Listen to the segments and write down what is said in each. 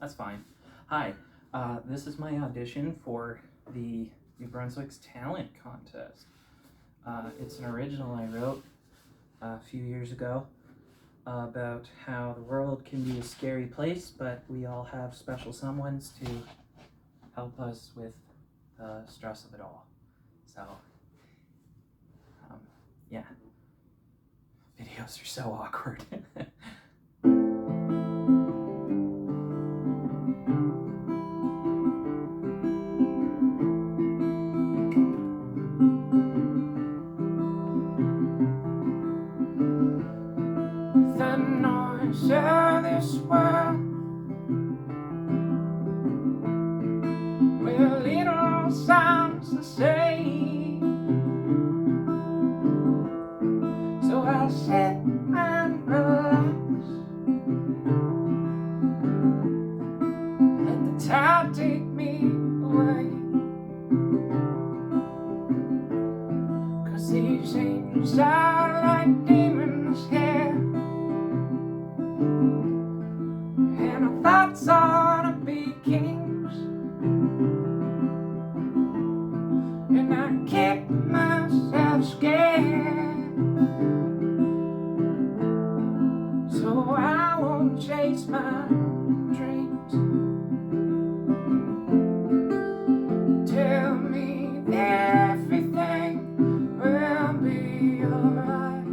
That's fine. Hi, this is my audition for the New Brunswick's talent contest. It's an original I wrote a few years ago about how the world can be a scary place, but we all have special someones to help us with the stress of it all. So, yeah. Videos are so awkward. The noise of this world with little sounds to say, so I sit and relax, let the tide take me away, 'cause these angels are like demons here, and our thoughts ought to be kings, and I keep myself scared, so I won't chase my dreams. Tell me that everything will be alright.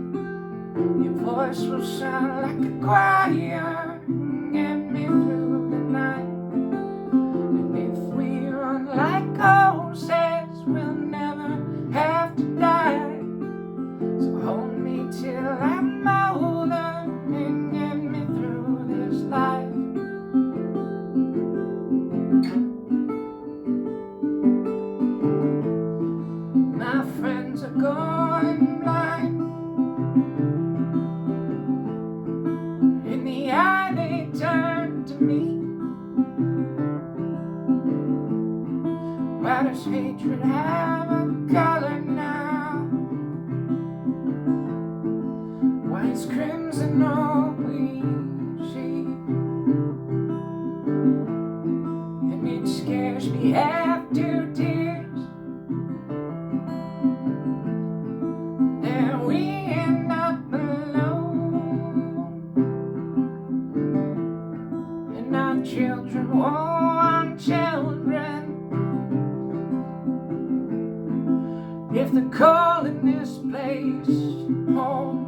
Your voice will sound like a choir and get me through the night. And if we run like horses, we'll never have to die. So hold me till I'm older and get me through this life. My friends are going blind. In the eye they turn to me. Why does hatred have a color now? Why is crimson all we see? And it scares me half to tears that we end up alone, and our children won't children. If they're calling this place home,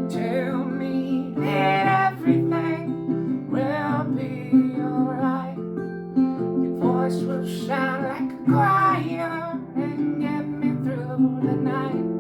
tell me that everything will be alright. Your voice will sound like a choir and get me through the night.